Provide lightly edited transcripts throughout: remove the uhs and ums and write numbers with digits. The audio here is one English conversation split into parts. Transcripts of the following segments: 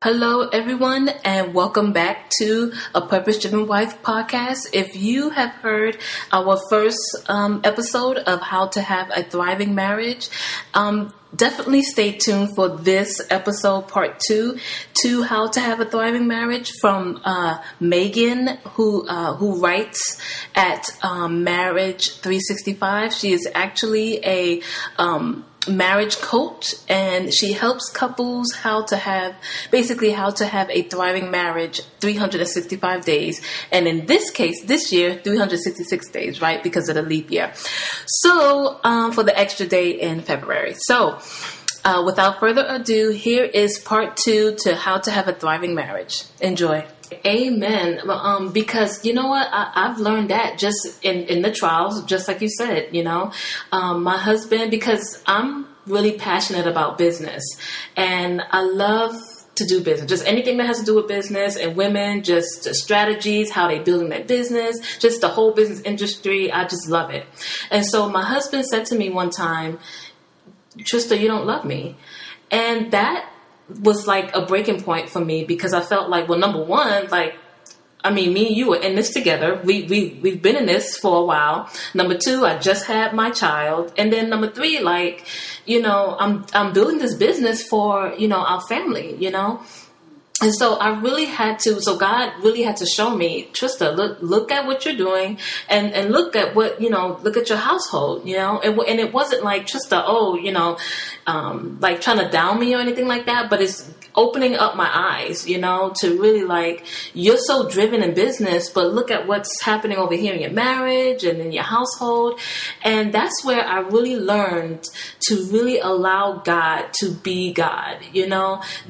Hello, everyone, and welcome back to a Purpose-Driven Wife podcast. If you have heard our first episode of How to Have a Thriving Marriage, definitely stay tuned for this episode, part 2, to How to Have a Thriving Marriage from Megan, who writes at Marriage 365. She is actually a marriage coach, and she helps couples how to have a thriving marriage 365 days, and in this case this year 366 days, right, because of the leap year, so for the extra day in February. So without further ado, here is part 2 to How to Have a Thriving Marriage. Enjoy. Amen. Because you know what, I've learned that just in the trials, just like you said, my husband, because I'm really passionate about business and I love to do business, just anything that has to do with business and women, just strategies, how they building their business, just the whole business industry. I just love it. And so my husband said to me one time, "Trista, you don't love me." And that was like a breaking point for me, because I felt like, well, number one, me and you were in this together. We've been in this for a while. Number two, I just had my child. And then number three, I'm building this business for, our family, And so God really had to show me, Trista, look at what you're doing and look at what, look at your household, and it wasn't like, Trista, like trying to down me or anything like that, but it's opening up my eyes, to really you're so driven in business, but look at what's happening over here in your marriage and in your household. And that's where I really learned to really allow God to be God,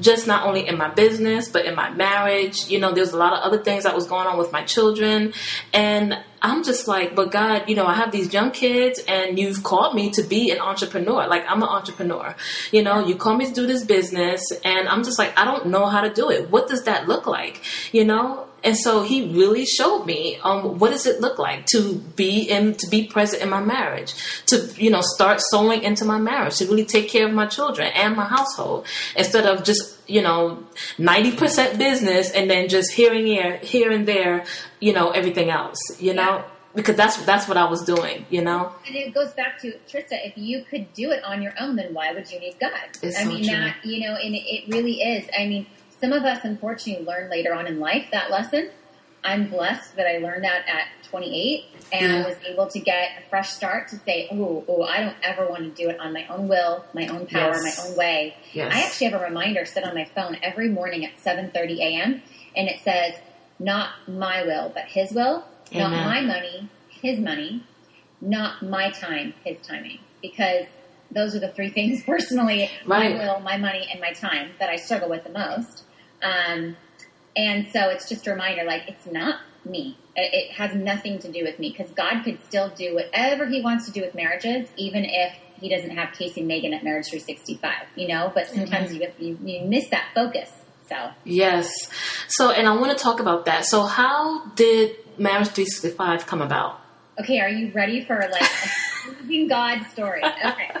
just not only in my business, but in my marriage. There's a lot of other things that was going on with my children. And I'm just like, but God, I have these young kids and you've called me to be an entrepreneur. Like, I'm an entrepreneur, you call me to do this business, and I'm just like, I don't know how to do it. What does that look like? And so he really showed me, what does it look like to be present in my marriage, to, start sowing into my marriage, to really take care of my children and my household, instead of just, 90% business and then just here and there, everything else, Yeah. Because that's what I was doing, And it goes back to, Trista, if you could do it on your own, then why would you need God? It's so true. That, and it really is. Some of us, unfortunately, learn later on in life that lesson. I'm blessed that I learned that at 28 and was able to get a fresh start to say, oh, I don't ever want to do it on my own will, my own power, my own way. Yes. I actually have a reminder set on my phone every morning at 7:30 a.m. and it says, not my will, but his will, Amen. Not my money, his money, not my time, his timing. Because those are the three things personally, right. My will, my money, and my time that I struggle with the most. And so it's just a reminder, it's not me. It has nothing to do with me, because God could still do whatever he wants to do with marriages, even if he doesn't have Casey and Megan at Marriage 365, but sometimes you miss that focus. So. Yes. So, and I want to talk about that. So how did Marriage 365 come about? Okay. Are you ready for a amazing God story? Okay.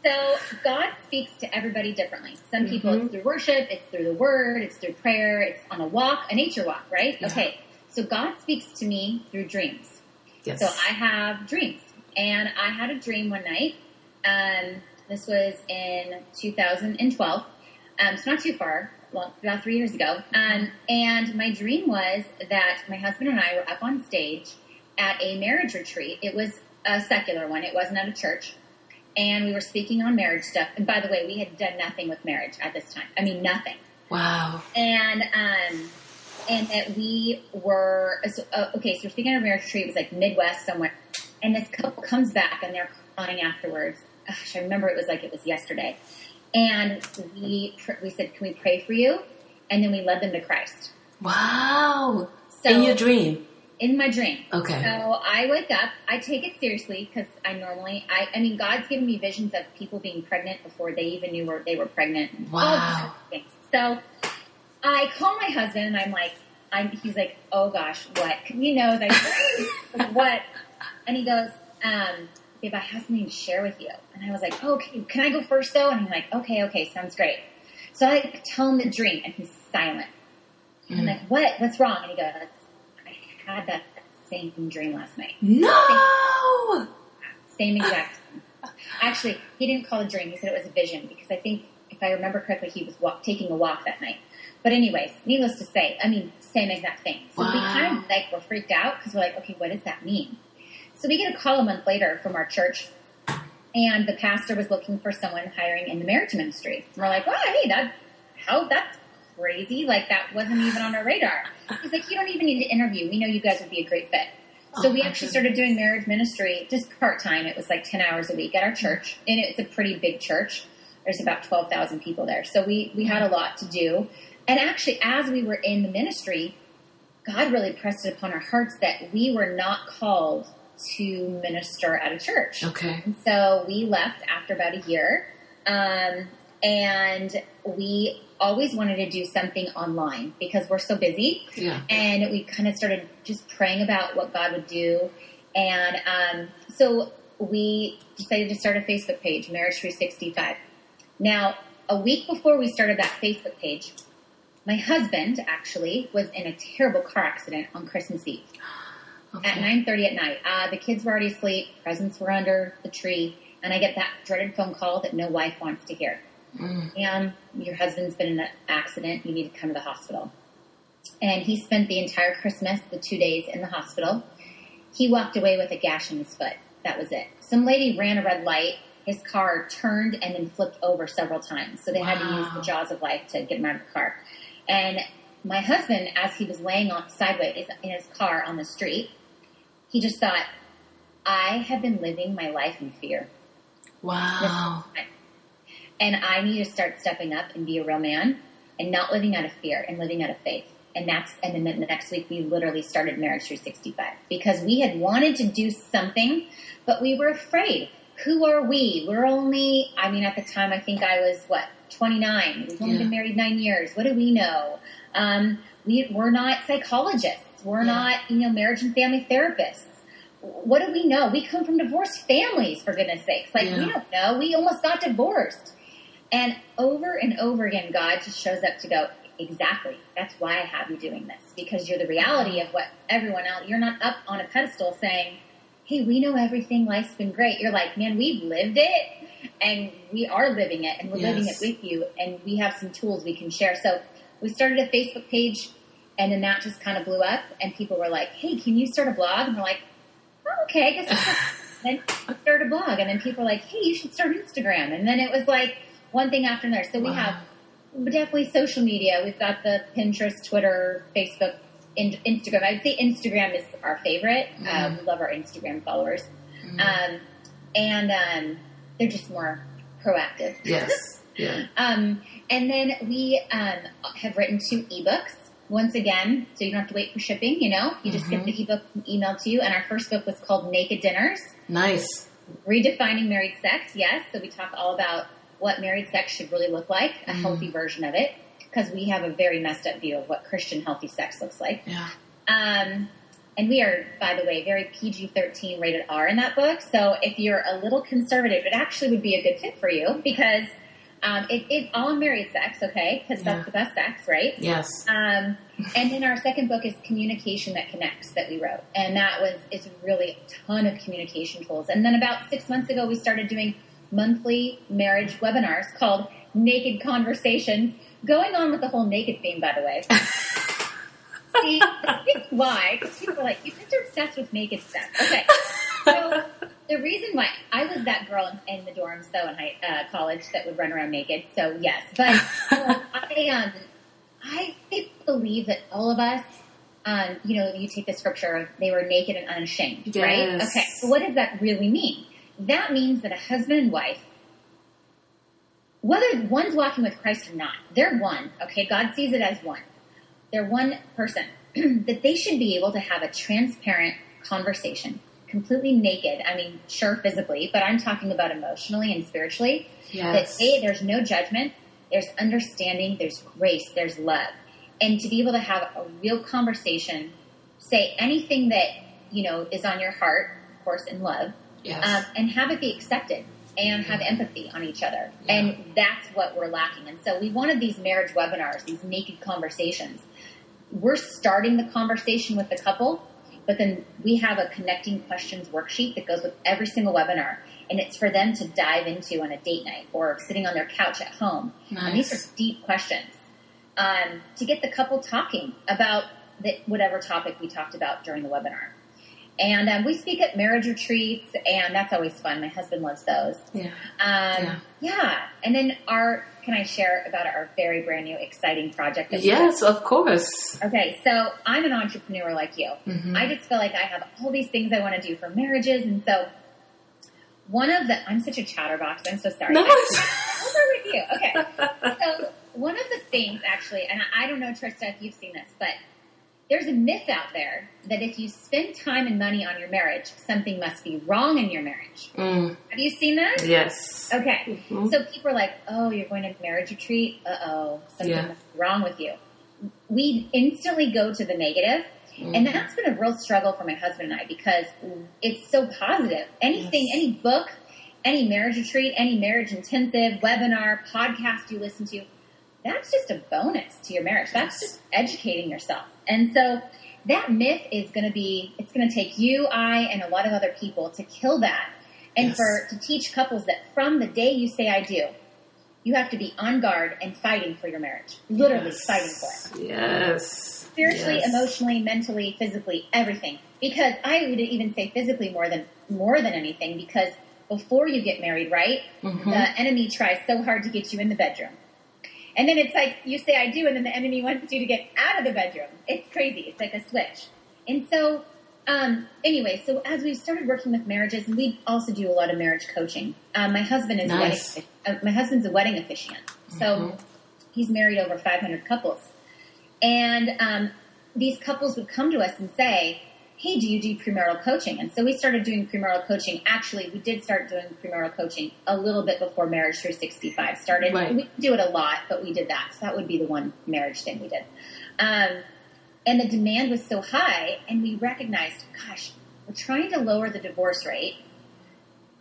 So God speaks to everybody differently. Some people it's through worship, it's through the word, it's through prayer, it's on a walk, a nature walk, right? Yeah. Okay. So God speaks to me through dreams. Yes. So I have dreams. And I had a dream one night. This was in 2012. So not too far, about 3 years ago. And my dream was that my husband and I were up on stage at a marriage retreat. It was a secular one. It wasn't at a church. And we were speaking on marriage stuff. And by the way, we had done nothing with marriage at this time. Nothing. Wow. And that we were, so we're speaking on a marriage retreat. It was like Midwest somewhere. And this couple comes back and they're crying afterwards. Gosh, I remember it was yesterday. And we said, can we pray for you? And then we led them to Christ. Wow. So, in your dream? In my dream. Okay. So I wake up. I take it seriously because God's given me visions of people being pregnant before they even knew they were pregnant. Wow. Things. So I call my husband and I'm like, he's like, oh gosh, what? What? And he goes, babe, I have something to share with you. And I was like, oh, okay, can I go first though? And he's like, okay, sounds great. So I tell him the dream, and he's silent. And I'm like, what? What's wrong? And he goes, I had that same dream last night. No! Same exact thing. Actually, he didn't call it a dream. He said it was a vision, because I think, if I remember correctly, he was taking a walk that night. But anyways, needless to say, same exact thing. So we kind of were freaked out, because we're like, okay, what does that mean? So we get a call a month later from our church, and the pastor was looking for someone hiring in the marriage ministry. And we're like, wow, hey, that's crazy. Like, that wasn't even on our radar. He's like, you don't even need to interview. We know you guys would be a great fit. So we actually started doing marriage ministry just part-time. It was like 10 hours a week at our church. And it's a pretty big church. There's about 12,000 people there. So we had a lot to do. And actually, as we were in the ministry, God really pressed it upon our hearts that we were not called to minister at a church. Okay. And so we left after about a year. And we always wanted to do something online because we're so busy. Yeah. And we kind of started just praying about what God would do. And so we decided to start a Facebook page, Marriage 365. Now, a week before we started that Facebook page, my husband actually was in a terrible car accident on Christmas Eve at 9:30 at night. The kids were already asleep. Presents were under the tree. And I get that dreaded phone call that no wife wants to hear. And your husband's been in an accident. You need to come to the hospital. And he spent the entire Christmas, the 2 days in the hospital. He walked away with a gash in his foot. That was it. Some lady ran a red light. His car turned and then flipped over several times. So they had to use the jaws of life to get him out of the car. And my husband, as he was laying on sideways in his car on the street, he just thought, I have been living my life in fear. Wow. And I need to start stepping up and be a real man and not living out of fear and living out of faith. And then the next week we literally started Marriage 365 because we had wanted to do something, but we were afraid. Who are we? We're only, at the time I think I was 29. We've only been married 9 years. What do we know? We're not psychologists. We're not, marriage and family therapists. What do we know? We come from divorced families, for goodness sakes. We don't know. We almost got divorced. And over again, God just shows up to go, exactly. That's why I have you doing this. Because you're the reality of what everyone else, you're not up on a pedestal saying, hey, we know everything. Life's been great. You're like, man, we've lived it and we are living it and we're living it with you. And we have some tools we can share. So we started a Facebook page and then that just kind of blew up and people were like, hey, can you start a blog? And we're like, oh, okay, I guess then start a blog. And then people were like, hey, you should start Instagram. And then it was like one thing after another. So we have definitely social media. We've got the Pinterest, Twitter, Facebook, Instagram. I'd say Instagram is our favorite. We love our Instagram followers. And they're just more proactive. Yes. Yeah. And then we have written 2 ebooks. Once again, so you don't have to wait for shipping, You just get the ebook emailed to you. And our first book was called Naked Dinners. Nice. Redefining Married Sex, yes. So we talk all about what married sex should really look like, a healthy version of it, because we have a very messed up view of what Christian healthy sex looks like. Yeah. And we are, by the way, very PG-13 rated R in that book. So if you're a little conservative, it actually would be a good fit for you because it is all married sex, okay? Because that's the best sex, right? Yes. And then our second book is Communication That Connects that we wrote. And it's really a ton of communication tools. And then about 6 months ago, we started doing monthly marriage webinars called Naked Conversations, going on with the whole naked theme, by the way. See, why? Because people are like, you guys are obsessed with naked stuff. Okay. So the reason why I was that girl in the dorms, though, in college that would run around naked. So yes, but I believe that all of us, you take the scripture, they were naked and unashamed, right? Okay. So what does that really mean? That means that a husband and wife, whether one's walking with Christ or not, they're one. Okay, God sees it as one. They're one person. That they should be able to have a transparent conversation, completely naked. Sure, physically, but I'm talking about emotionally and spiritually. Yes. That there's no judgment, there's understanding, there's grace, there's love. And to be able to have a real conversation, say anything that, is on your heart, of course, in love, yes. And have it be accepted. and have empathy on each other. Yeah. And that's what we're lacking. And so we wanted these marriage webinars, these naked conversations. We're starting the conversation with the couple, but then we have a connecting questions worksheet that goes with every single webinar. And it's for them to dive into on a date night or sitting on their couch at home. Nice. And these are deep questions to get the couple talking about whatever topic we talked about during the webinar. And we speak at marriage retreats, and that's always fun. My husband loves those. Yeah. And then can I share about our very brand new exciting project? Yes, of course. Okay, so I'm an entrepreneur like you. Mm-hmm. I just feel like I have all these things I want to do for marriages, and so I'm such a chatterbox. I'm so sorry. No. Over with you. Okay. So one of the things, actually, and I don't know, Trista, if you've seen this, but there's a myth out there that if you spend time and money on your marriage, something must be wrong in your marriage. Mm. Have you seen that? Yes. Okay. Mm-hmm. So people are like, oh, you're going to marriage retreat? Uh-oh, something must be wrong with you. We instantly go to the negative. Mm-hmm. And that's been a real struggle for my husband and I because it's so positive. Anything, any book, any marriage retreat, any marriage intensive, webinar, podcast you listen to, that's just a bonus to your marriage. That's just educating yourself. And so that myth is going to take you, I, and a lot of other people to kill that. And to teach couples that from the day you say I do, you have to be on guard and fighting for your marriage. Literally fighting for it. Yes. Spiritually, emotionally, mentally, physically, everything. Because I would even say physically more than anything, because before you get married, right, the enemy tries so hard to get you in the bedroom. And then it's like you say I do, and then the enemy wants you to get out of the bedroom. It's crazy. It's like a switch. And so, so as we started working with marriages, and we also do a lot of marriage coaching. My husband is my husband's a wedding officiant, so he's married over 500 couples. And these couples would come to us and say, hey, do you do premarital coaching? And so we started doing premarital coaching. Actually, we did start doing premarital coaching a little bit before Marriage 365 started. Right. We do it a lot, but we did that. So that would be the one marriage thing we did. And the demand was so high, and we recognized, gosh, we're trying to lower the divorce rate.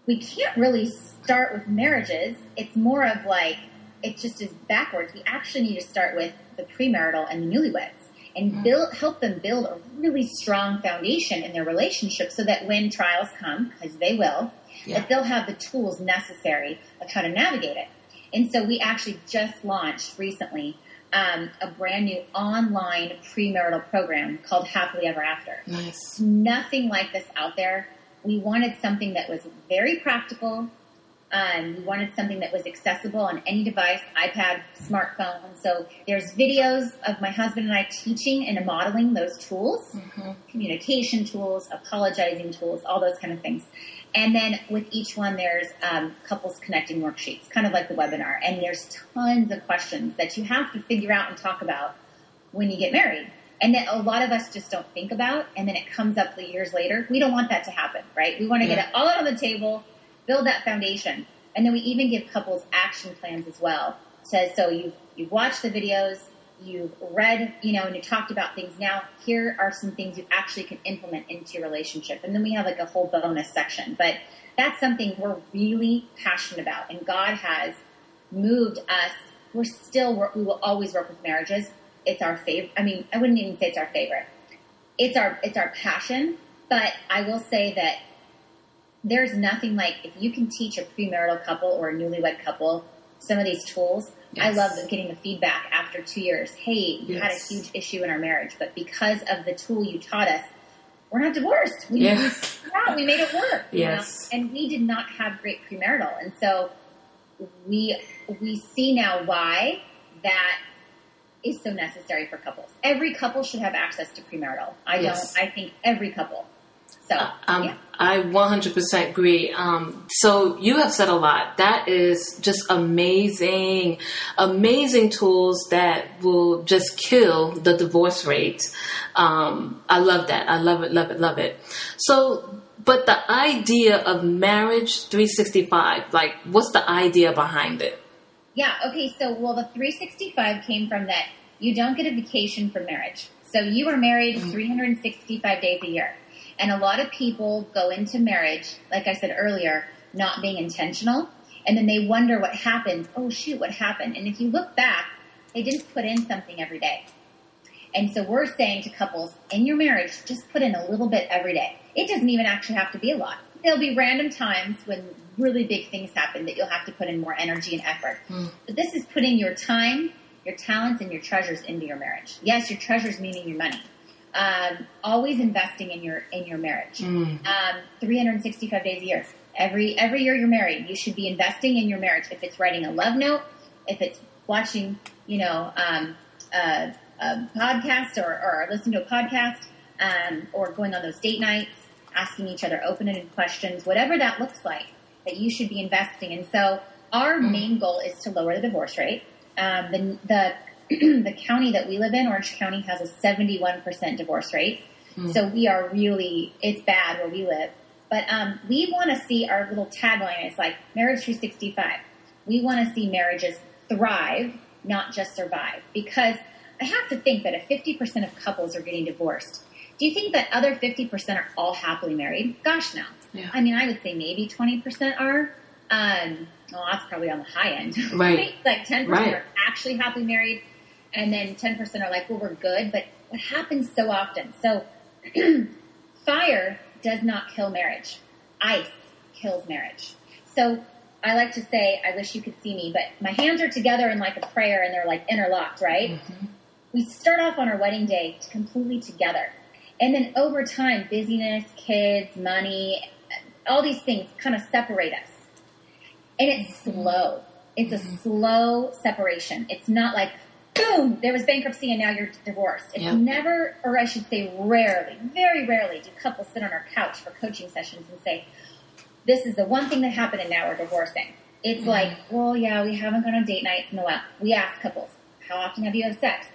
We can't really start with marriages. It's more of like, it just is backwards. We actually need to start with the premarital and the newlyweds and help them build a really strong foundation in their relationship so that when trials come, because they will, that they'll have the tools necessary of how to navigate it. And so we actually just launched recently a brand new online premarital program called Happily Ever After. Nice. Nothing like this out there. We wanted something that was very practical. We wanted something that was accessible on any device, iPad, smartphone. So there's videos of my husband and I teaching and modeling those tools, communication tools, apologizing tools, all those kind of things. And then with each one, there's couples connecting worksheets, kind of like the webinar. And there's tons of questions that you have to figure out and talk about when you get married. And that a lot of us just don't think about, and then it comes up years later. We don't want that to happen, right? We want to get it all out on the table, build that foundation. And then we even give couples action plans as well. So you've watched the videos, you've read, and you talked about things. Now, here are some things you actually can implement into your relationship. And then we have like a whole bonus section. But that's something we're really passionate about. And God has moved us. We will always work with marriages. It's our favorite. I mean, I wouldn't even say it's our favorite. It's our passion. But I will say that there's nothing like if you can teach a premarital couple or a newlywed couple some of these tools. Yes. I love getting the feedback after 2 years. Hey, we had a huge issue in our marriage, but because of the tool you taught us, we're not divorced. We made it work. Yes. And we did not have great premarital. And so we see now why that is so necessary for couples. Every couple should have access to premarital. I think every couple. So, I 100% agree. So you have said a lot. That is just amazing tools that will just kill the divorce rate. I love that. I love it. So, but the idea of Marriage 365, like, what's the idea behind it? Yeah. Okay. So, the 365 came from that you don't get a vacation for marriage. So you are married 365 days a year. And a lot of people go into marriage, like I said earlier, not being intentional. And then they wonder what happens. Oh, shoot, what happened? And if you look back, they didn't put in something every day. And so we're saying to couples, in your marriage, just put in a little bit every day. It doesn't even actually have to be a lot. There'll be random times when really big things happen that you'll have to put in more energy and effort. But this is putting your time, your talents, and your treasures into your marriage. Yes, your treasures meaning your money. Always investing in your marriage. 365 days a year. Every year you're married, you should be investing in your marriage. If it's writing a love note, if it's watching, a podcast or listening to a podcast, or going on those date nights, asking each other open-ended questions, whatever that looks like, that you should be investing. And so our main goal is to lower the divorce rate. The county that we live in, Orange County, has a 71% divorce rate. So we are really, it's bad where we live. But we want to see, our little tagline is like Marriage 365. We want to see marriages thrive, not just survive. Because I have to think that if 50% of couples are getting divorced, do you think that other 50% are all happily married? Gosh, no. Yeah. I mean, I would say maybe 20% are. Well, that's probably on the high end. Right. Like 10% are actually happily married. And then 10% are like, well, we're good. But what happens so often? So fire does not kill marriage. Ice kills marriage. So I like to say, I wish you could see me, but my hands are together in like a prayer and they're like interlocked, right? We start off on our wedding day completely together. And then over time, busyness, kids, money, all these things kind of separate us. And it's slow. It's a slow separation. It's not like, boom, there was bankruptcy and now you're divorced. It's never, or I should say rarely, very rarely do couples sit on our couch for coaching sessions and say, this is the one thing that happened and now we're divorcing. It's like, well, yeah, we haven't gone on date nights in a while. We ask couples, how often have you had sex?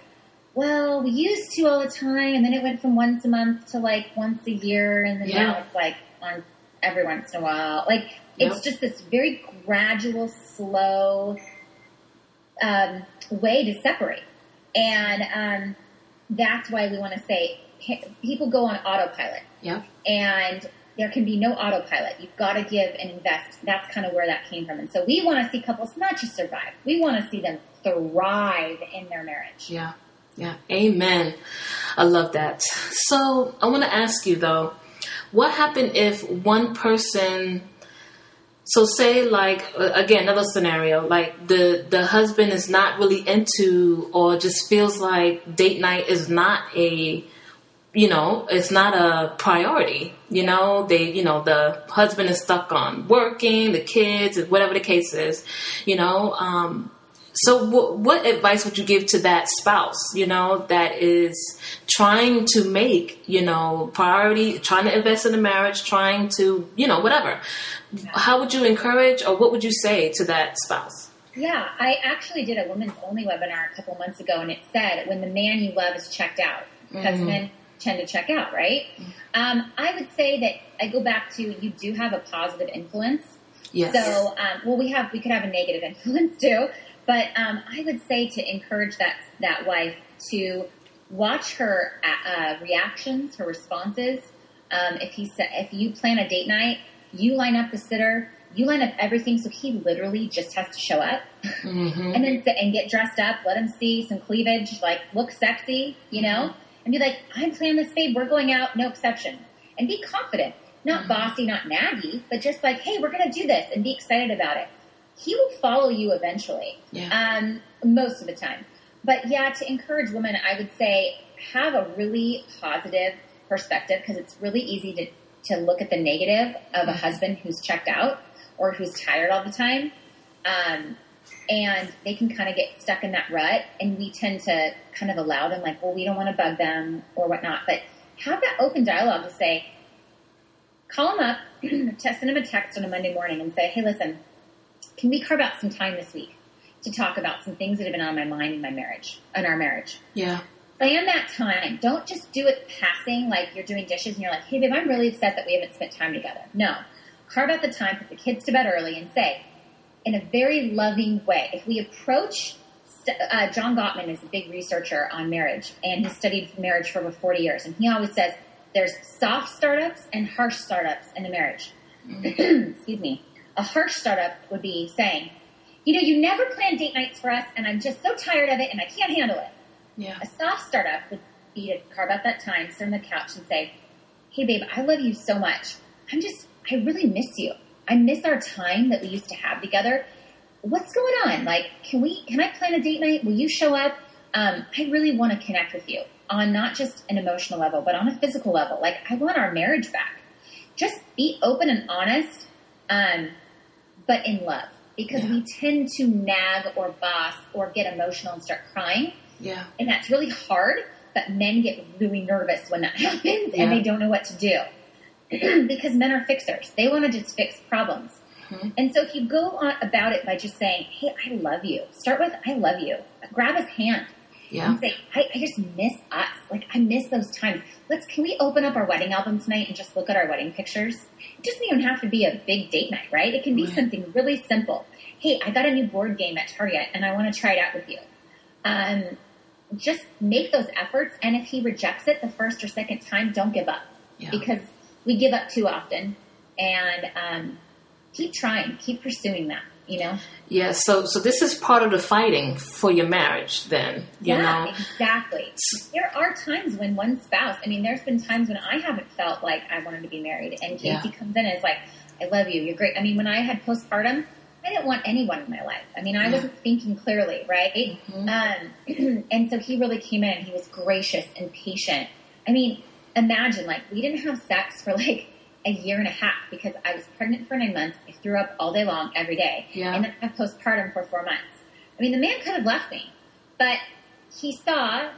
Well, we used to all the time, and then it went from once a month to like once a year, and then now it's like on every once in a while. Like, it's just this very gradual, slow way to separate. And that's why we want to say people go on autopilot. Yeah. And there can be no autopilot. You've got to give and invest. That's kind of where that came from. And so we want to see couples not just survive. We want to see them thrive in their marriage. Yeah. Yeah. Amen. I love that. So I want to ask you, though, what happened if one person, so say like, again, another scenario, like the husband is not really into or just feels like date night is not it's not a priority. The husband is stuck on working, the kids, whatever the case is, So what advice would you give to that spouse, that is trying to make, priority, trying to invest in the marriage, trying to, whatever. Yeah. How would you encourage or what would you say to that spouse? Yeah, I actually did a women's only webinar a couple months ago, and it said when the man you love is checked out, because men tend to check out, right? I would say that I go back to you do have a positive influence. Yes. So, we could have a negative influence too. But I would say to encourage that wife to watch her reactions, her responses. If you plan a date night, you line up the sitter, you line up everything, so he literally just has to show up and then sit and get dressed up, let him see some cleavage, like look sexy, and be like, I'm planning this, babe. We're going out, no exceptions, and be confident, not bossy, not naggy, but just like, hey, we're gonna do this, and be excited about it. He will follow you eventually, most of the time. But yeah, to encourage women, I would say have a really positive perspective, because it's really easy to look at the negative of a husband who's checked out or who's tired all the time. And they can kind of get stuck in that rut, and we tend to kind of allow them like, well, we don't want to bug them or whatnot. But have that open dialogue to say, call them up, send them a text on a Monday morning and say, hey, listen, can we carve out some time this week to talk about some things that have been on my mind in our marriage? Yeah. Plan that time. Don't just do it passing, like you're doing dishes and you're like, hey, babe, I'm really upset that we haven't spent time together. No. Carve out the time, put the kids to bed early, and say, in a very loving way, if we approach, John Gottman is a big researcher on marriage, and he studied marriage for over 40 years, and he always says there's soft startups and harsh startups in the marriage. Excuse me. A harsh startup would be saying, you never plan date nights for us, and I'm just so tired of it, and I can't handle it. Yeah. A soft startup would be to carve out that time, sit on the couch, and say, hey, babe, I love you so much. I really miss you. I miss our time that we used to have together. What's going on? Like, can I plan a date night? Will you show up? I really want to connect with you on not just an emotional level, but on a physical level. Like, I want our marriage back. Just be open and honest, but in love. Because we tend to nag or boss or get emotional and start crying. Yeah. And that's really hard, but men get really nervous when that happens and they don't know what to do. Because men are fixers. They want to just fix problems. Mm-hmm. And so if you go on about it by just saying, hey, I love you. Start with, I love you. Grab his hand. Yeah. And say, I just miss us. Like, I miss those times. Can we open up our wedding album tonight and just look at our wedding pictures? It doesn't even have to be a big date night, right? It can be something really simple. Hey, I got a new board game at Target and I want to try it out with you. Just make those efforts. And if he rejects it the first or second time, don't give up. Yeah. Because we give up too often. And keep trying. Keep pursuing that. Yeah, so this is part of the fighting for your marriage then, you know? Exactly. There are times when one spouse, there's been times when I haven't felt like I wanted to be married, and Casey comes in and is like, I love you, you're great. When I had postpartum, I didn't want anyone in my life. I wasn't thinking clearly, right? Mm-hmm. And so he really came in, he was gracious and patient. Imagine, we didn't have sex for a year and a half because I was pregnant for 9 months. I threw up all day long, every day. Yeah. And then I had postpartum for 4 months. The man could have left me, but he saw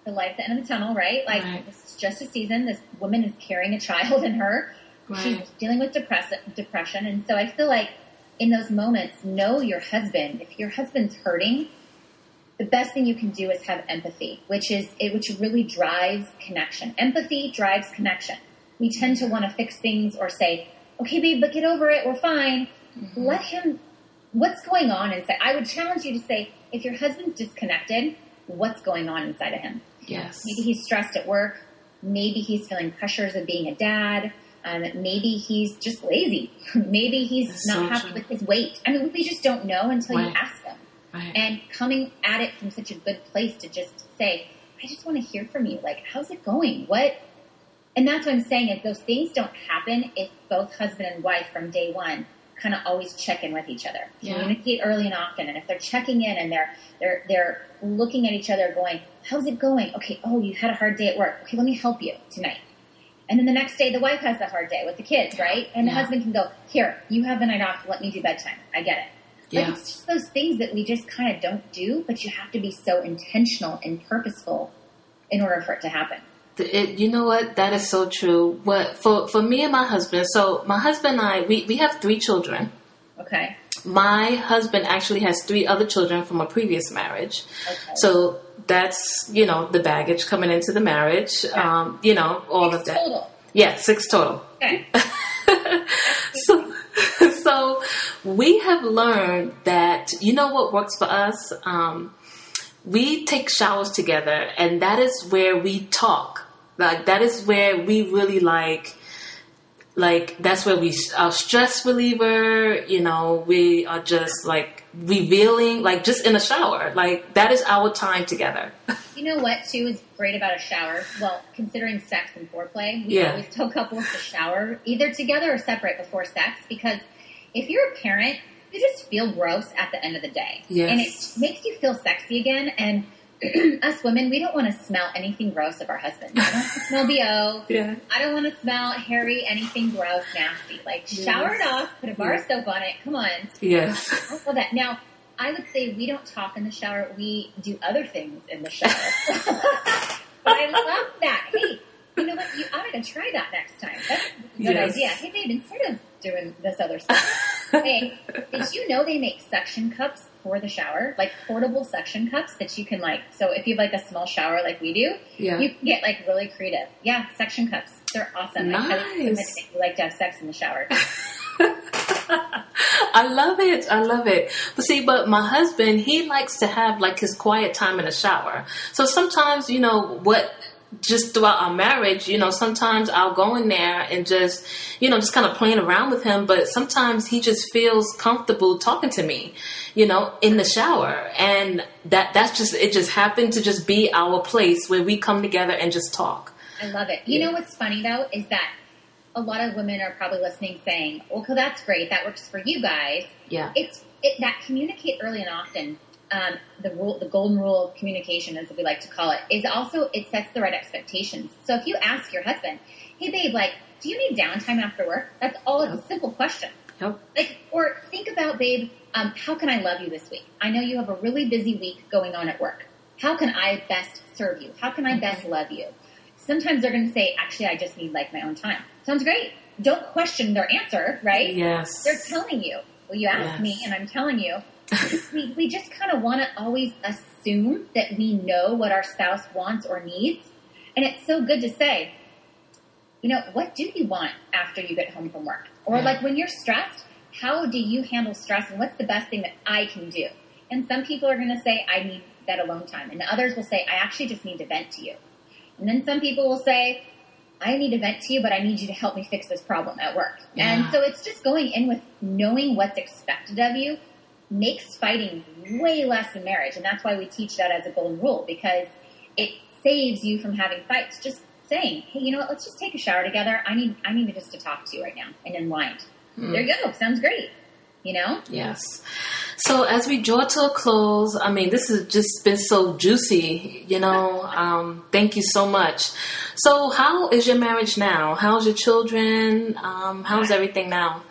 the light at the end of the tunnel, right? This is just a season. This woman is carrying a child in her. Right. She's dealing with depression. And so I feel like in those moments, know your husband. If your husband's hurting, the best thing you can do is have empathy, which really drives connection. Empathy drives connection. We tend to want to fix things or say, okay, babe, but get over it. We're fine. Mm-hmm. Let him, what's going on inside? I would challenge you to say, if your husband's disconnected, what's going on inside of him? Yes. Maybe he's stressed at work. Maybe he's feeling pressures of being a dad. Maybe he's just lazy. Maybe he's not happy with his weight. We just don't know until you ask him. Right. And coming at it from such a good place to just say, I just want to hear from you. How's it going? And that's what I'm saying is those things don't happen if both husband and wife from day one kind of always check in with each other. Yeah. Communicate early and often. And if they're checking in and they're looking at each other going, how's it going? Okay, you had a hard day at work. Okay, let me help you tonight. And then the next day the wife has the hard day with the kids, right? And the husband can go, here, you have the night off. Let me do bedtime. I get it. Yeah. It's just those things that we just kind of don't do, but you have to be so intentional and purposeful in order for it to happen. You know what? That is so true. For me and my husband, so my husband and I, we have 3 children. Okay. My husband actually has 3 other children from a previous marriage. Okay. So that's, the baggage coming into the marriage, all 6 of that. Total. Yeah, 6 total. Okay. So we have learned that, what works for us? We take showers together, and that is where we talk. That is where we really that's where our stress reliever, we are just revealing, just in a shower. That is our time together. You know what, too, is great about a shower? Well, considering sex and foreplay, we always tell couples to shower either together or separate before sex, because if you're a parent, you just feel gross at the end of the day. Yes. And it makes you feel sexy again. And us women, we don't want to smell anything gross of our husbands. I don't want to smell BO. Yeah. I don't want to smell hairy, anything gross, nasty. Shower it off, put a bar of soap on it. Come on. Yes. I love that. Now, I would say we don't talk in the shower. We do other things in the shower. But I love that. Hey, you know what? You ought to try that next time. That's a good idea. Hey, babe, instead of doing this other stuff, hey, did you know they make suction cups for the shower? Portable suction cups that you can so if you have a small shower like we do, you can get really creative. Yeah, suction cups. They're awesome. Nice. I recommend if you like to have sex in the shower. I love it. But my husband, he likes to have his quiet time in the shower. So sometimes, just throughout our marriage, sometimes I'll go in there and just kind of playing around with him. But sometimes he just feels comfortable talking to me, in the shower. And it just happened to just be our place where we come together and just talk. I love it. You know what's funny, though, is that a lot of women are probably listening saying, well, that's great. That works for you guys. Yeah. That communicate early and often. The golden rule of communication, as we like to call it, is also it sets the right expectations. So if you ask your husband, hey, babe, do you need downtime after work? That's all. It's a simple question. Yep. Or think about, babe, how can I love you this week? I know you have a really busy week going on at work. How can I best serve you? How can I best love you? Sometimes they're going to say, actually, I just need my own time. Sounds great. Don't question their answer, right? Yes. They're telling you. Well, you asked me, and I'm telling you. we just kind of want to always assume that we know what our spouse wants or needs. And it's so good to say, what do you want after you get home from work? Or when you're stressed, how do you handle stress? And what's the best thing that I can do? And some people are going to say, I need that alone time. And others will say, I actually just need to vent to you. And then some people will say, I need to vent to you, but I need you to help me fix this problem at work. Yeah. And so it's just going in with knowing what's expected of you makes fighting way less in marriage. And that's why we teach that as a golden rule, because it saves you from having fights. Just saying, hey, you know what, let's just take a shower together. I need just to talk to you right now and unwind. There you go. Sounds great. Yes. So as we draw to a close, this has just been so juicy, thank you so much. So how is your marriage now? How's your children? How's everything now?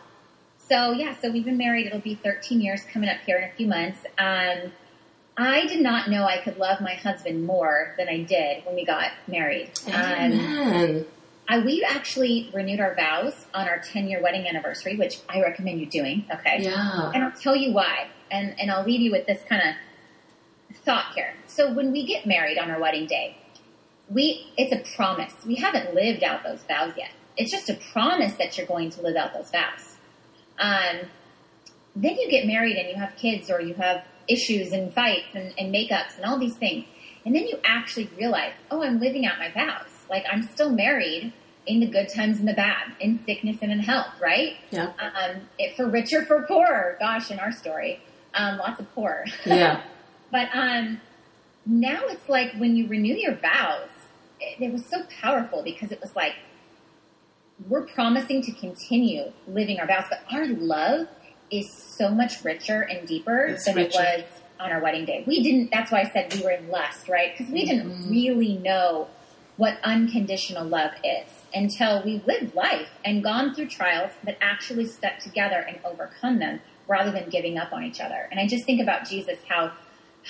So we've been married. It'll be 13 years coming up here in a few months. I did not know I could love my husband more than I did when we got married. Amen. We actually renewed our vows on our 10-year wedding anniversary, which I recommend you doing, okay? Yeah. And I'll tell you why. And I'll leave you with this kind of thought here. So when we get married on our wedding day, it's a promise. We haven't lived out those vows yet. It's just a promise that you're going to live out those vows. Then you get married and you have kids, or you have issues and fights and makeups and all these things. And then you actually realize, I'm living out my vows. I'm still married in the good times and the bad, in sickness and in health, right? Yeah. For richer, for poorer. Gosh, in our story, lots of poor. Yeah. But now it's when you renew your vows, it was so powerful, because it was we're promising to continue living our vows, but our love is so much richer and deeper than it was on our wedding day. That's why I said we were in lust, right? Because we didn't really know what unconditional love is until we lived life and gone through trials, but actually stuck together and overcome them rather than giving up on each other. And I just think about Jesus, how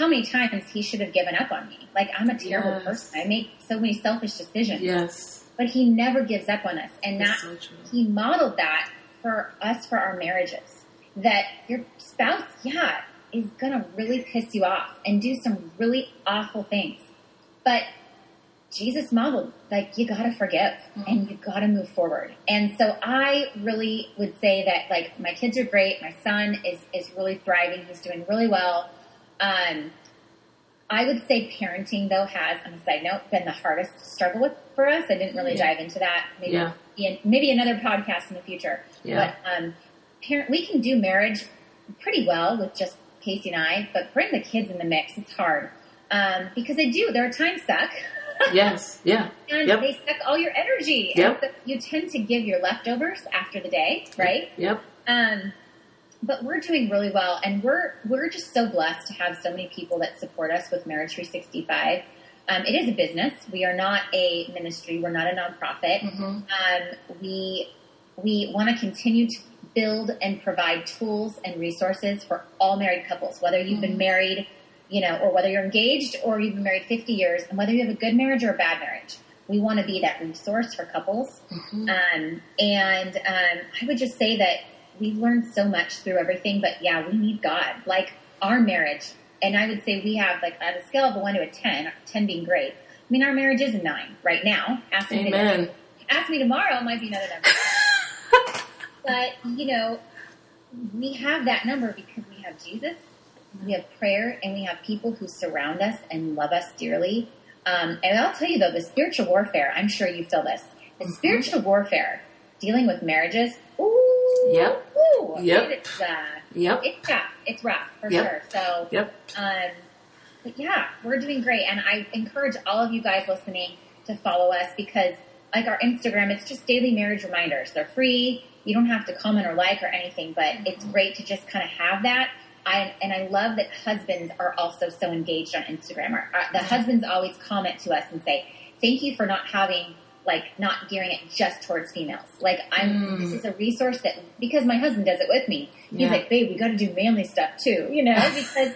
many times he should have given up on me. I'm a terrible person. I make so many selfish decisions. Yes. But he never gives up on us. And so true. He modeled that for us, for our marriages. That your spouse, is going to really piss you off and do some really awful things. But Jesus modeled, you got to forgive and you got to move forward. And so I really would say that, my kids are great. My son is really thriving. He's doing really well. I would say parenting, though, has, on a side note, been the hardest to struggle with for us. I didn't really dive into that. Maybe another podcast in the future. Yeah. But we can do marriage pretty well with just Casey and I, but bring the kids in the mix. It's hard. Because there are times suck. Yes, yeah. And they suck all your energy. Yep. And so you tend to give your leftovers after the day, right? Yep. But we're doing really well, and we're just so blessed to have so many people that support us with Marriage 365. It is a business. We are not a ministry. We're not a nonprofit. We want to continue to build and provide tools and resources for all married couples, whether you've been married, or whether you're engaged or you've been married 50 years, and whether you have a good marriage or a bad marriage. We want to be that resource for couples. I would just say that we've learned so much through everything, but we need God. Our marriage, and I would say we have, on a scale of a 1 to a 10, 10 being great. I mean, our marriage is a 9 right now. Ask me tomorrow, it might be another number. But, we have that number because we have Jesus, we have prayer, and we have people who surround us and love us dearly. And I'll tell you though, the spiritual warfare, I'm sure you feel this. The spiritual warfare, dealing with marriages, Yep. It's tough. It's rough for sure. So, but yeah, we're doing great. And I encourage all of you guys listening to follow us because like our Instagram, it's just daily marriage reminders. They're free. You don't have to comment or like or anything, but it's great to just kind of have that. I love that husbands are also so engaged on Instagram. The husbands always comment to us and say, thank you for not gearing it just towards females. Like this is a resource that, because my husband does it with me. He's like, babe, we got to do manly stuff too, because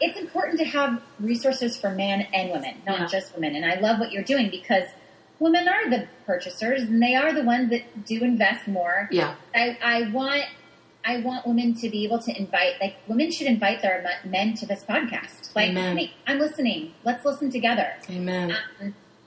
it's important to have resources for men and women, not just women. And I love what you're doing because women are the purchasers and they are the ones that do invest more. Yeah. I want women to be able to women should invite their men to this podcast. Like, hey, I'm listening. Let's listen together. Amen.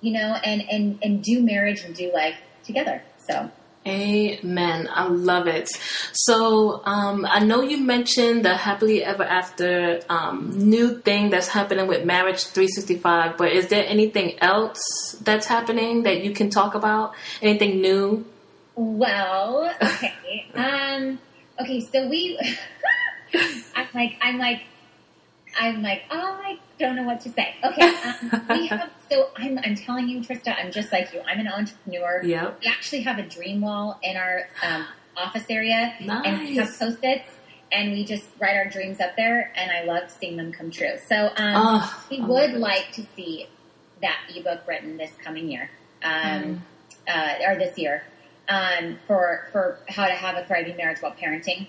And do marriage and do life together. So. Amen. I love it. So, I know you mentioned the happily ever after, new thing that's happening with Marriage 365, but is there anything else that's happening that you can talk about? Anything new? Well, okay. Okay, so I'm like, oh, I don't know what to say. Okay, I'm telling you, Trista, I'm just like you. I'm an entrepreneur. Yep. We actually have a dream wall in our office area. Nice. And we have Post-its, and we just write our dreams up there, and I love seeing them come true. So we would like to see that ebook written this coming year, or this year, for how to have a thriving marriage while parenting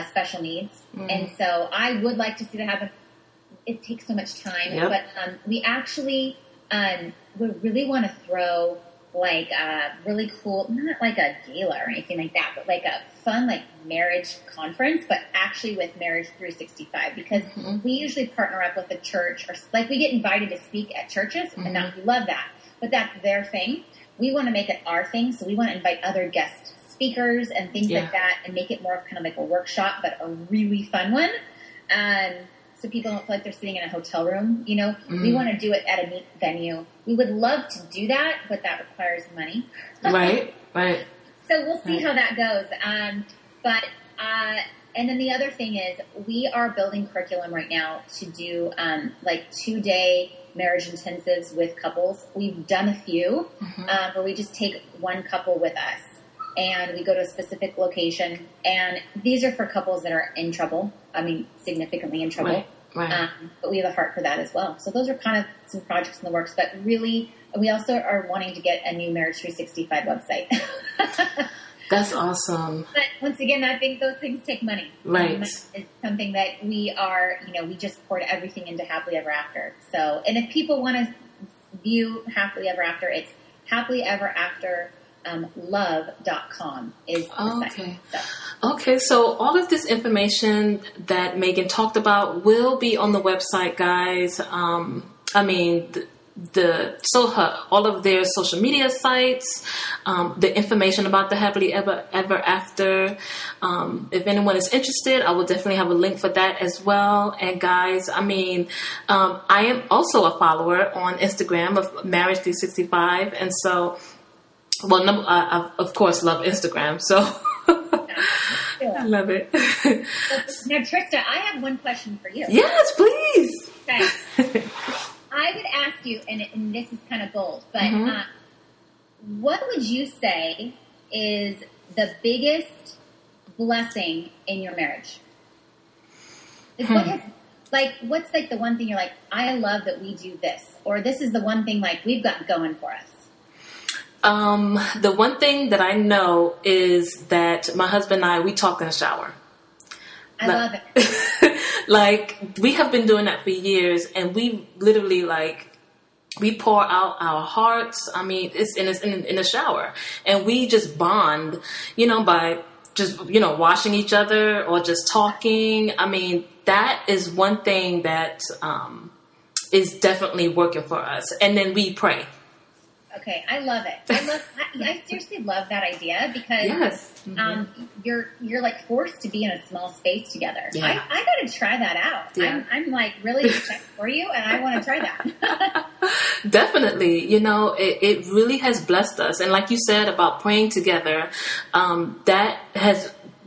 special needs. And so I would like to see that happen. It takes so much time, but we actually would really want to throw like a really cool, not like a gala or anything like that, but like a fun like marriage conference, but actually with Marriage 365 because we usually partner up with a church or like we get invited to speak at churches and we love that, but that's their thing. We want to make it our thing, so we want to invite other guest speakers and things like that and make it more of kind of like a workshop, but a really fun one. So people don't feel like they're sitting in a hotel room, We want to do it at a neat venue. We would love to do that, but that requires money. Right. So we'll see how that goes. And then the other thing is we are building curriculum right now to do, 2-day marriage intensives with couples. We've done a few, where we just take one couple with us and we go to a specific location. And these are for couples that are in trouble. I mean, significantly in trouble. Right. But we have a heart for that as well. So those are kind of some projects in the works. But really, we also are wanting to get a new Marriage 365 website. That's awesome. But once again, I think those things take money. Right. It's something that we are, we just poured everything into Happily Ever After. So, and if people want to view Happily Ever After, it's Happily Ever After love.com is the site. Okay, so all of this information that Megan talked about will be on the website, guys. All of their social media sites, the information about the Happily Ever After. If anyone is interested, I will definitely have a link for that as well. And guys, I am also a follower on Instagram of Marriage 365, and so. Well, I of course love Instagram, so I love it. Now, Trista, I have one question for you. Yes, please. Okay. I would ask you, and this is kind of bold, but what would you say is the biggest blessing in your marriage? What's the one thing you're like, I love that we do this, or this is the one thing we've got going for us? The one thing that I know is that my husband and I, we talk in the shower. I love it. We have been doing that for years, and we literally we pour out our hearts. I mean, it's in the shower, and we just bond, by just, washing each other or just talking. I mean, that is one thing that, is definitely working for us. And then we pray. Okay, I love it. I seriously love that idea because you're forced to be in a small space together. Yeah. I got to try that out. Yeah. I'm really excited for you, and I want to try that. Definitely. You know, it really has blessed us. And like you said about praying together,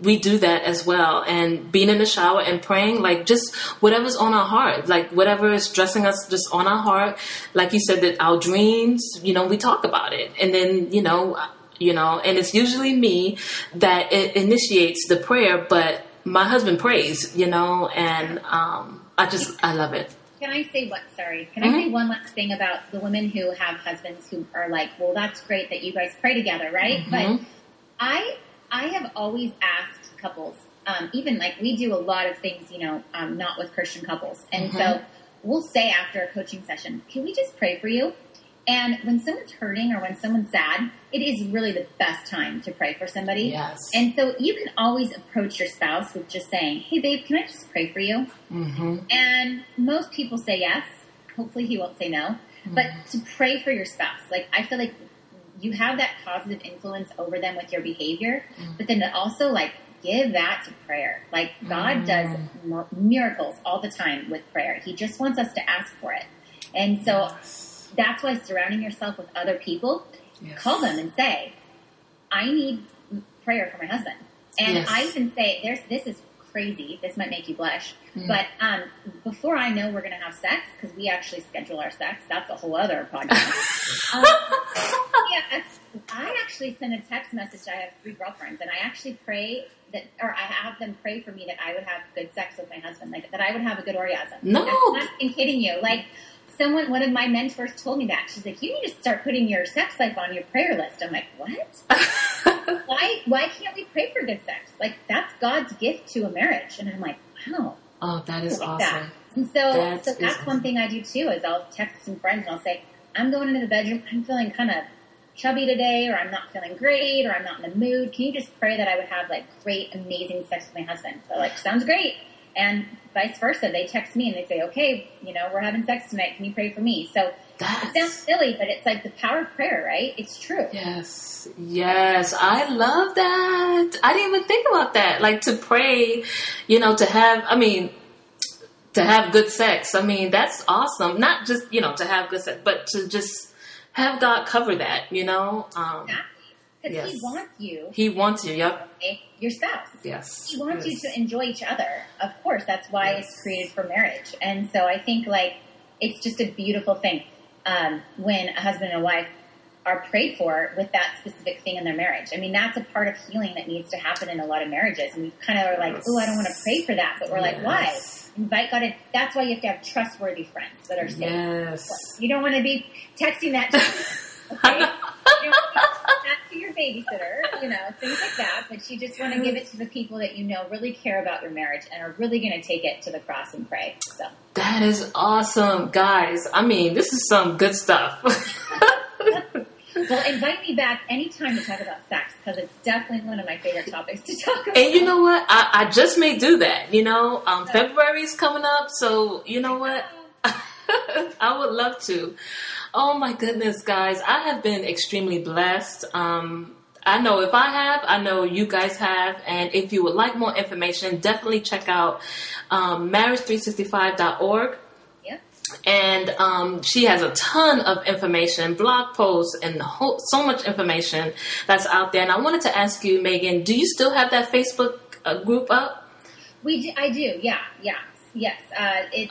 we do that as well. And being in the shower and praying, like just whatever's on our heart, like whatever is stressing us just on our heart. Like you said, that our dreams, you know, we talk about it. And then, you know, and it's usually me that it initiates the prayer, but my husband prays, you know, and I love it. Can I say I say one last thing about the women who have husbands who are like, well, that's great that you guys pray together, right? Mm-hmm. But I have always asked couples, even like we do a lot of things, you know, not with Christian couples. And so we'll say after a coaching session, can we just pray for you? And when someone's hurting or when someone's sad, it is really the best time to pray for somebody. Yes. And so you can always approach your spouse with just saying, hey, babe, can I just pray for you? Mm-hmm. And most people say yes. Hopefully he won't say no. Mm-hmm. But to pray for your spouse, like I feel like you have that positive influence over them with your behavior, but then to also like give that to prayer. Like God does miracles all the time with prayer. He just wants us to ask for it. And so that's why surrounding yourself with other people, call them and say, I need prayer for my husband. And I even say, this is crazy. This might make you blush. But before I know we're going to have sex, because we actually schedule our sex, that's a whole other podcast. I actually send a text message. I have 3 girlfriends, and I actually pray I have them pray for me that I would have good sex with my husband, like that I would have a good orgasm. No. I'm not even kidding you. Like, one of my mentors told me that. She's like, you need to start putting your sex life on your prayer list. I'm like, what? Why can't we pray for good sex? Like, that's God's gift to a marriage. And I'm like, wow. Oh, that is awesome. That. And so that's one thing I do too, is I'll text some friends and I'll say, I'm going into the bedroom. I'm feeling kind of chubby today, or I'm not feeling great, or I'm not in the mood. Can you just pray that I would have like great, amazing sex with my husband? So like, sounds great. And vice versa. They text me and they say, okay, you know, we're having sex tonight. Can you pray for me? So it sounds silly, but it's like the power of prayer, right? It's true. Yes. I love that. I didn't even think about that. Like to pray, you know, to have good sex. I mean, that's awesome. Not just, you know, to have good sex, but to just have God cover that, you know? Exactly. Because He wants you. He wants you, yep. Your spouse. Yes. He wants you to enjoy each other. Of course, that's why it's created for marriage. And so I think, like, it's just a beautiful thing when a husband and a wife are prayed for with that specific thing in their marriage. I mean, that's a part of healing that needs to happen in a lot of marriages. And we kind of are like, oh, I don't want to pray for that. But we're like, why? Invite God in. That's why you have to have trustworthy friends that are safe. Yes. You don't want to be texting that to okay? You don't want to be that to your babysitter, you know, things like that. But you just want to give it to the people that you know really care about your marriage and are really going to take it to the cross and pray. So that is awesome, guys. I mean, this is some good stuff. Well, invite me back anytime to talk about sex, because it's definitely one of my favorite topics to talk about. And you know what? I just may do that, you know. February's coming up, so you know what? I would love to. Oh, my goodness, guys. I have been extremely blessed. I know if I have, I know you guys have. And if you would like more information, definitely check out marriage365.org. And she has a ton of information, blog posts, and so much information that's out there. And I wanted to ask you, Megan, do you still have that Facebook group up? I do. Yeah. Yes.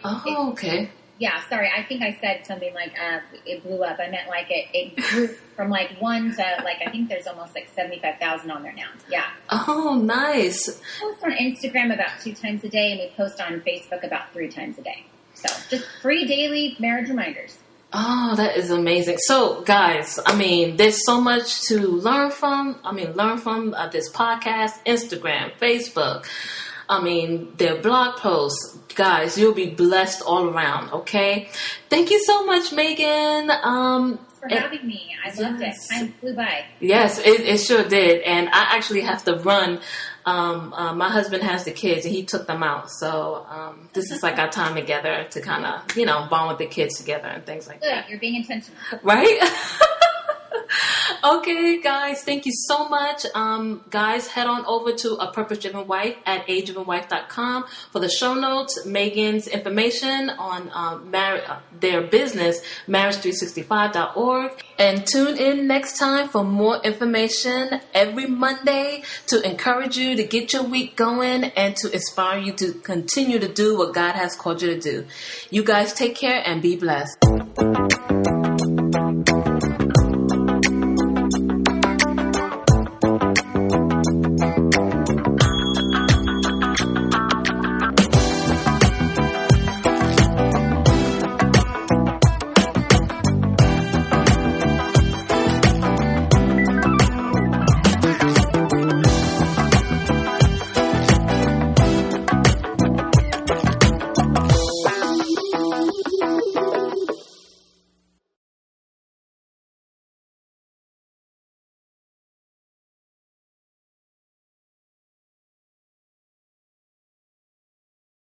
Okay. Yeah. Sorry. I think I said something like it blew up. I meant like it grew from like 1 to like, I think there's almost like 75,000 on there now. Yeah. Oh, nice. We post on Instagram about 2 times a day, and we post on Facebook about 3 times a day. So, just free daily marriage reminders. Oh, that is amazing. So, guys, I mean, there's so much to learn from. This podcast, Instagram, Facebook. I mean, their blog posts. Guys, you'll be blessed all around, okay? Thank you so much, Megan. For having me. I loved it. Time flew by. Yes, it sure did. And I actually have to run. My husband has the kids, and he took them out. So this is like our time together to kind of, you know, bond with the kids together and things like that. You're being intentional. Right? Okay, guys, thank you so much. Guys, head on over to A Purpose Driven Wife at adrivenwife.com for the show notes, Megan's information on their business, marriage365.org. And tune in next time for more information every Monday to encourage you to get your week going and to inspire you to continue to do what God has called you to do. You guys take care and be blessed.